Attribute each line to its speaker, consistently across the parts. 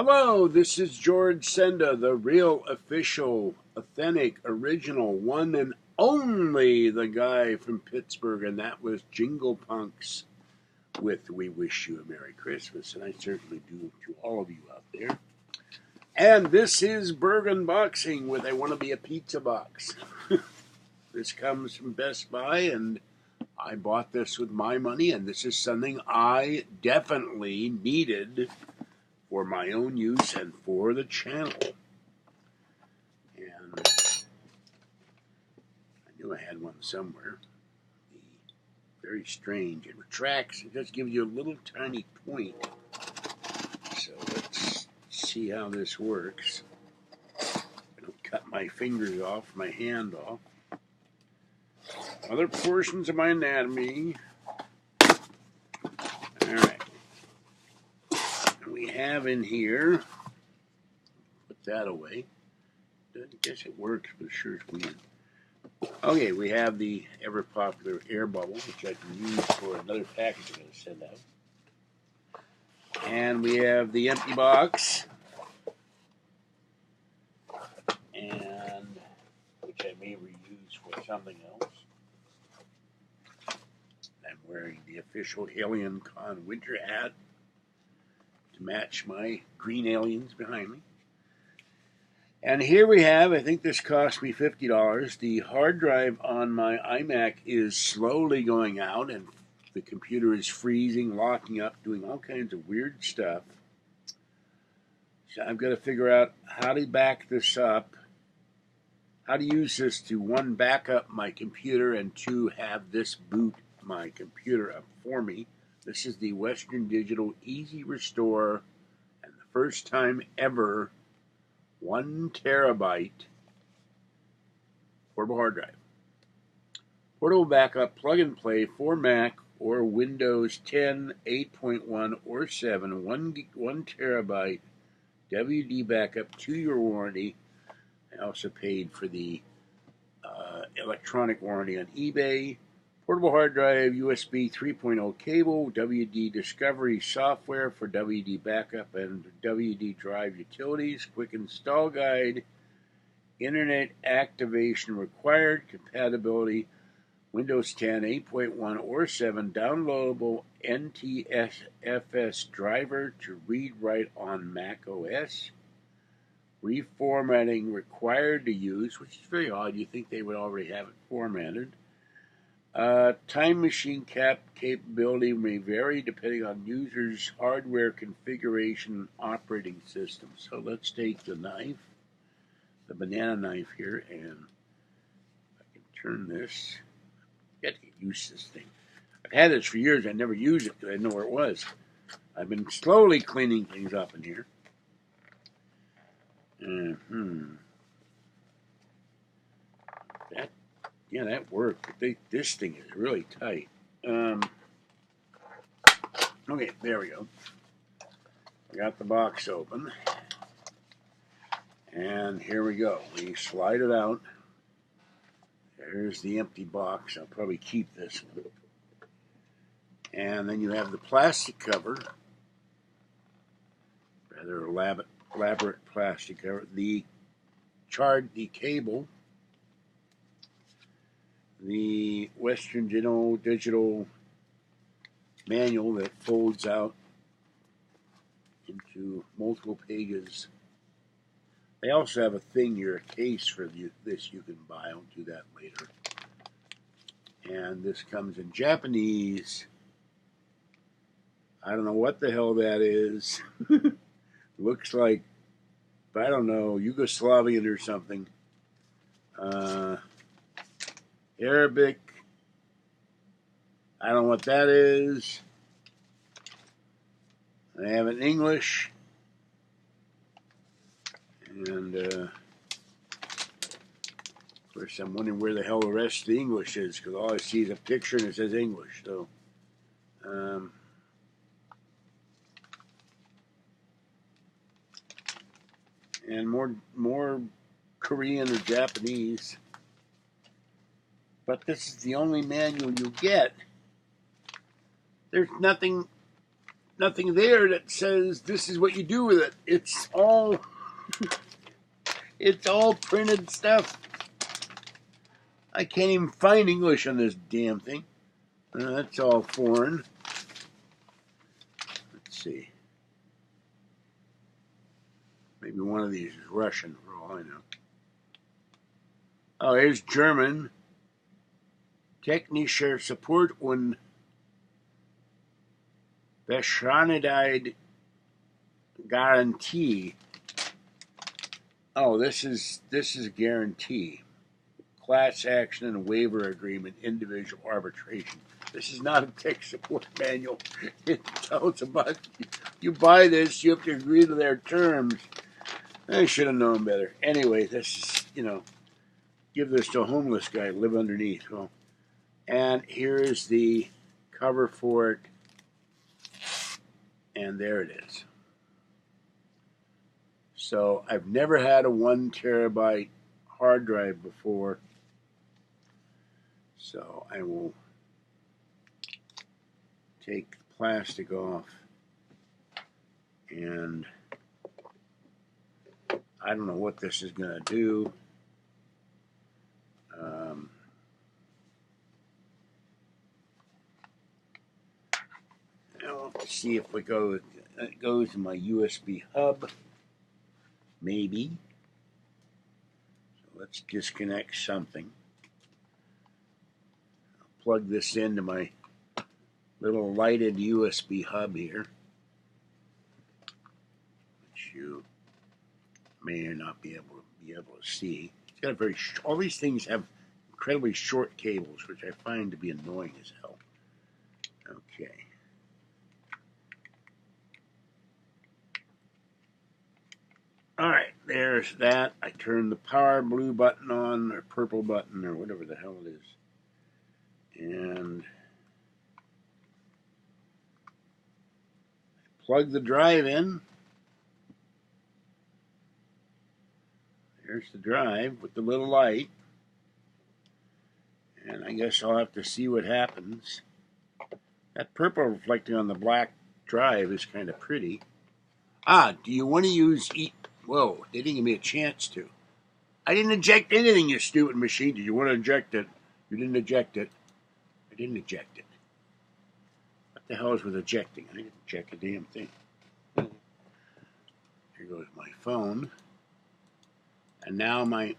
Speaker 1: Hello, this is George Senda, the real, official, authentic, original, one and only the guy from Pittsburgh, and that was Jingle Punks with We Wish You a Merry Christmas, and I certainly do to all of you out there. And this is Burgh Unboxing with I Want to Be a Pizza Box. This comes from Best Buy, and I bought this with my money, and this is something I definitely needed for my own use and for the channel. And I knew I had one somewhere. Very strange. It retracts. It just gives you a little tiny point. So let's see how this works. I don't cut my fingers off, my hand off. Other portions of my anatomy. All right. We have in here, put that away. I guess it works, but it sure is weird. Okay, we have the ever popular air bubble, which I can use for another package I'm going to send out. And we have the empty box, and which I may reuse for something else. I'm wearing the official Alien Con winter hat to match my green aliens behind me. And here we have, I think this cost me $50. The hard drive on my iMac is slowly going out, and the computer is freezing, locking up, doing all kinds of weird stuff. So I've got to figure out how to back this up, how to use this to, one, back up my computer, and two, have this boot my computer up for me. This is the Western Digital Easy Restore, and the first time ever 1 terabyte portable hard drive. Portable backup, plug and play for Mac or Windows 10, 8.1, or 7. 1 terabyte WD backup, 2-year warranty. I also paid for the electronic warranty on eBay. Portable hard drive, USB 3.0 cable, WD Discovery software for WD backup and WD drive utilities, quick install guide, internet activation required, compatibility, Windows 10, 8.1 or 7, downloadable NTFS driver to read-write on Mac OS, reformatting required to use, which is very odd. You think they would already have it formatted. Time machine capability may vary depending on user's hardware configuration and operating system. So let's take the knife, the banana knife here, and I can turn this. Got to get used to this thing. I've had this for years. I never used it because I didn't know where it was. I've been slowly cleaning things up in here. Yeah, that worked. But this thing is really tight. Okay, there we go. I got the box open. And here we go. We slide it out. There's the empty box. I'll probably keep this one. And then you have the plastic cover. Rather elaborate plastic cover. The cable. The Western Digital manual that folds out into multiple pages. They also have a thing here, a case for this you can buy. I'll do that later. And this comes in Japanese. I don't know what the hell that is. Looks like, I don't know, Yugoslavian or something. Arabic. I don't know what that is. I have it in English. And, of course, I'm wondering where the hell the rest of the English is, because all I see is a picture and it says English. So, and more Korean or Japanese. But this is the only manual you get. There's nothing nothing there that says this is what you do with it. It's all printed stuff. I can't even find English on this damn thing. That's all foreign. Let's see. Maybe one of these is Russian, for all I know. Oh, here's German. Technischer Support und Beschränkte Garantie. Oh, this is guarantee. Class action and waiver agreement, individual arbitration. This is not a tech support manual. It tells about you buy this, you have to agree to their terms. I should have known better. Anyway, this is, give this to a homeless guy, live underneath. Well, and here is the cover for it. And there it is. So I've never had a 1 terabyte hard drive before. So I will take the plastic off. And I don't know what this is going to do. I'll have to see if it goes to my USB hub. Maybe. So let's disconnect something. I'll plug this into my little lighted USB hub here, which you may or not be able to see. It's got a very all these things have incredibly short cables, which I find to be annoying as hell. Okay. All right, there's that. I turn the power blue button on, or purple button, or whatever the hell it is. And plug the drive in. There's the drive with the little light. And I guess I'll have to see what happens. That purple reflecting on the black drive is kind of pretty. Do you want to use... Whoa, they didn't give me a chance to. I didn't eject anything, you stupid machine. Did you want to eject it? You didn't eject it. I didn't eject it. What the hell is with ejecting? I didn't eject a damn thing. Here goes my phone. And now my...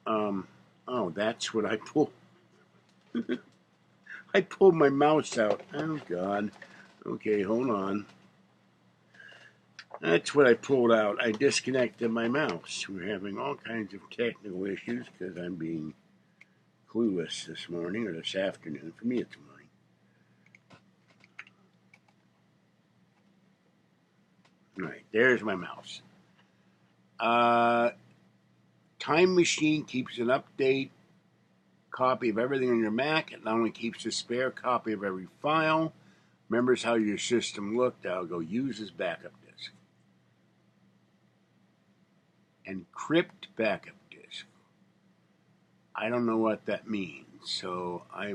Speaker 1: oh, that's what I pulled. I pulled my mouse out. Oh, God. Okay, hold on. That's what I pulled out. I disconnected my mouse. We're having all kinds of technical issues because I'm being clueless this morning or this afternoon. For me, it's morning. All right, there's my mouse. Time Machine keeps an update copy of everything on your Mac. It not only keeps a spare copy of every file, remembers how your system looked. I'll go use as backup disk. Encrypt backup disk. I don't know what that means, so I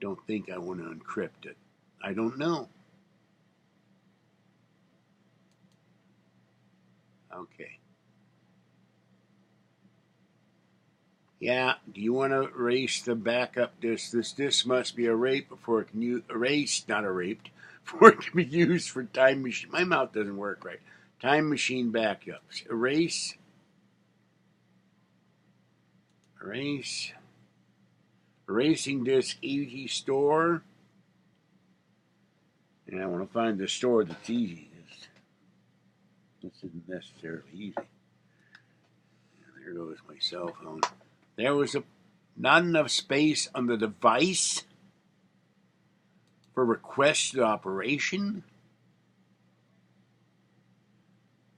Speaker 1: don't think I want to encrypt it. I don't know. Okay. Yeah, do you want to erase the backup disk? This disk must be erased before it can before it can be used for Time Machine. My mouth doesn't work right. Time Machine backups. Erase. Erasing disk easy store. And I want to find the store that's easy. This isn't necessarily easy. There goes my cell phone. There was not enough space on the device for requested operation.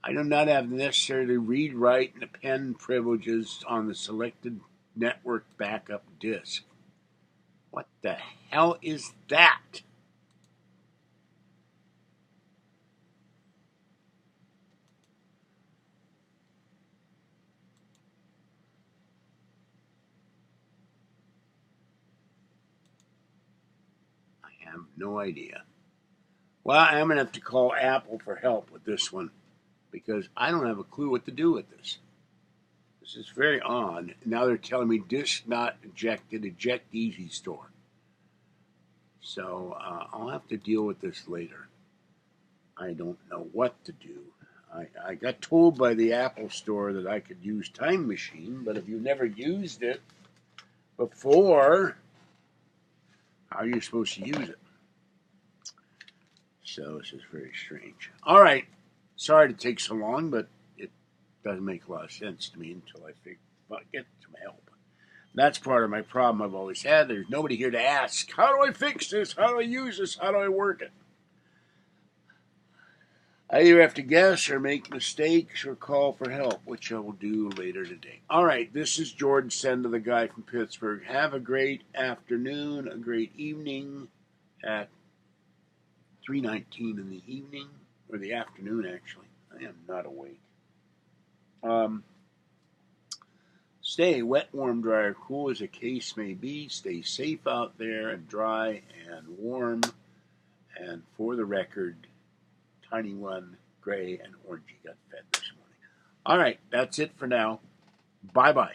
Speaker 1: I do not have necessarily read, write, and append privileges on the selected network backup disk. What the hell is that? I have no idea. Well, I'm going to have to call Apple for help with this one because I don't have a clue what to do with this. This is very odd. Now they're telling me disk not ejected, eject easy store. So I'll have to deal with this later. I don't know what to do. I got told by the Apple store that I could use Time Machine, but if you've never used it before, how are you supposed to use it? So this is very strange. All right. Sorry to take so long, but it doesn't make a lot of sense to me until I get some help. That's part of my problem I've always had. There's nobody here to ask, how do I fix this? How do I use this? How do I work it? I either have to guess or make mistakes or call for help, which I will do later today. All right, this is Jordan Senda, the guy from Pittsburgh. Have a great afternoon, a great evening at 3:19 in the evening, or the afternoon, actually. I am not awake. Stay wet, warm, dry, or cool as the case may be. Stay safe out there and dry and warm. And for the record, Tiny One, Gray, and Orangey got fed this morning. All right, that's it for now. Bye-bye.